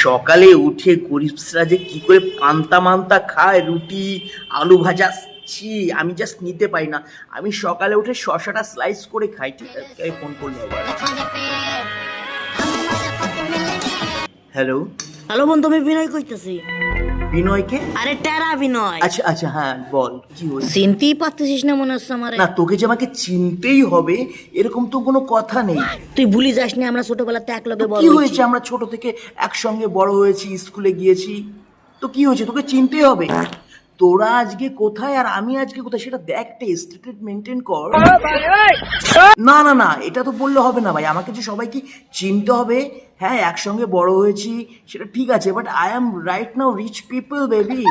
সকালে উঠে গরিবরা যে কি করে পান্তা মান্তা খায়, রুটি আলু ভাজা, ছি আমি জাস্ট নিতে পারি না। আমি সকালে উঠে শসাটা স্লাইস করে খাই। ঠিক আছে, ফোন করলে আবার। হ্যালো হ্যালো বন্ধু, আমি বিনয় কইতেছি। বিনয়কে? আরে টেরা বিনয়। আচ্ছা আচ্ছা, হ্যাঁ বল, কি হয়েছে? চিনতেই পারতেছিস না মনে হচ্ছে আমারে। না, তোকে যে আমাকে চিনতেই হবে এরকম তো কোনো কথা নেই। তুই ভুলি যাস না আমরা ছোটবেলাতে একলগে বড় কি হয়েছি। হয়েছে, আমরা ছোট থেকে একসঙ্গে বড় হয়েছি, স্কুলে গিয়েছি, তো কি হয়েছে, তোকে চিনতেই হবে। তোরা আজকে কোথায় আর আমি আজকে কোথায় সেটা দেখ, একটা স্ট্যাটাস মেনটেন কর। না না না, এটা তো বললে হবে না ভাই, আমাকে যে সবাইকে চিনতে হবে। হ্যাঁ, একসঙ্গে বড় হয়েছি সেটা ঠিক আছে, but I am right now rich people baby.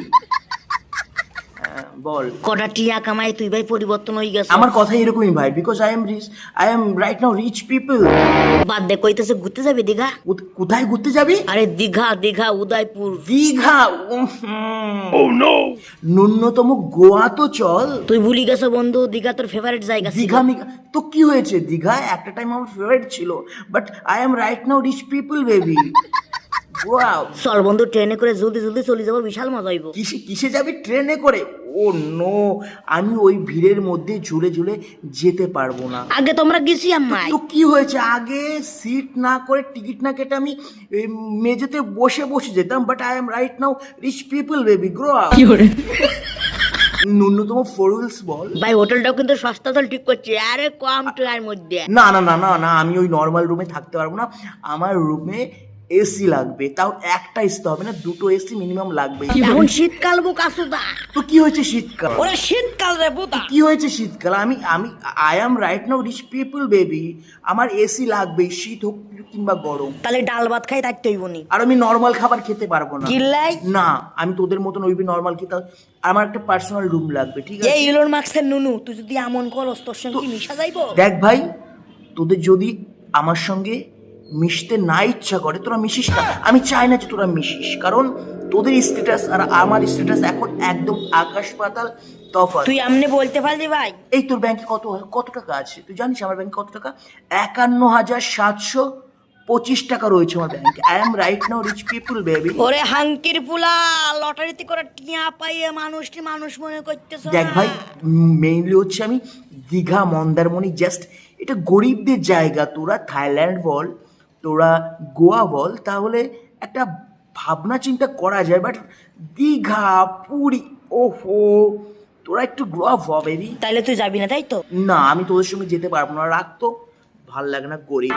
বল। কটা টিয়া কামাই তুই ভাই পরিবর্তন হয়ে গেছে। আমার কথা এরকমই ভাই, because I am right now rich people. বাদ দে, কইতেছে ঘুরতে যাবি দীঘা। কোথায় ঘুরতে যাবি? আরে দীঘা দীঘা উদয়পুর। দীঘা? ন্যূনতম গোয়া তো চল। তুই ভুলি গেছো বন্ধু, দীঘা তোর ফেভারিট জায়গা ছিল। দীঘা মিঘা তো কি হয়েছে, দীঘা একটা টাইম আমার ফেভারিট ছিল, but I am right now rich people baby. চল বন্ধু, ট্রেনে করে জলদি জলদি চলে যাবো, বিশাল মজা হইব। কিসে যাবি? ট্রেনে করে? ও নো, আমি ওই ভিড়ের মধ্যে ঝুলে ঝুলে যেতে পারবো না। আগে তোমরা গেছি আমায়। তো কি হয়েছে, আগে সিট না করে টিকিট না কেটে আমি মেঝেতে বসে বসে যেতাম, but I am right now rich people baby. Grow up. ন্যূনতম 4 হুইলস বল। ভাই হোটেলটাও কিন্তু সস্তা তো ঠিক করছে, আরে কম টাকার মধ্যে। না না না না না, আমি ওই নর্মাল রুমে থাকতে পারবো না, আমার রুমে এসি লাগবে, তাও একটা এসি হবে না, দুটো এসি মিনিমাম লাগবে। এখন শীতকাল বুক আসুদা। তো কি হয়েছে শীতকাল? ওরে শীতকাল রে বুদা। কি হয়েছে শীতকাল? আমি আমি I am right now rich people baby, আমার এসি লাগবে, শীত হোক কিংবা গরম। তাহলে ডাল ভাত খাই থাকতে হইব নি। আর আমি নর্মাল খাবার খেতে পারবো না। গিল্লাই? না, আমি তোদের মতন ওই নর্মাল খেতে, আমার একটা পার্সোনাল রুম লাগবে। ঠিক আছে? এই ইলন মাস্কের নুনু, তুই যদি এমন করস তোর সঙ্গে কি মিশা যাইবো? দেখ ভাই, তোদের যদি আমার সঙ্গে মিশতে না ইচ্ছা করে তোরা মিশিস না, আমি চাই না যে তোরা মিশিস, কারণ তোদের স্ট্যাটাস আর আমার স্ট্যাটাস এখন একদম আকাশ পাতাল তফাৎ। তুই আমনে বলতে পারলি ভাই? এই তোর ব্যাংকে কত টাকা আছে তুই জানিস? আমার ব্যাংকে কত টাকা? 51,725 টাকা রয়েছে আমার ব্যাংকে। I am right now rich people baby. ওরে হাঙ্কির পুলা, লটারিতে করে টিয়া পাইয়ে মানুষকে মানুষ মনে করতেছ। দেখ ভাই, মেইনলি হচ্ছে আমি দীঘা মন্দারমণি, জাস্ট এটা গরিবদের জায়গা। তোরা থাইল্যান্ড বল, তোরা গোয়া বল, তাহলে একটা ভাবনা চিন্তা করা যায়, বাট দীঘা পুরী, ওহো, তোরা একটু গ্রো আপ হ বেবি। তাইলে তুই যাবি না তাই তো? না, আমি তোদের সঙ্গে যেতে পারবো না, রাখতো ভাল লাগে না, গরিব।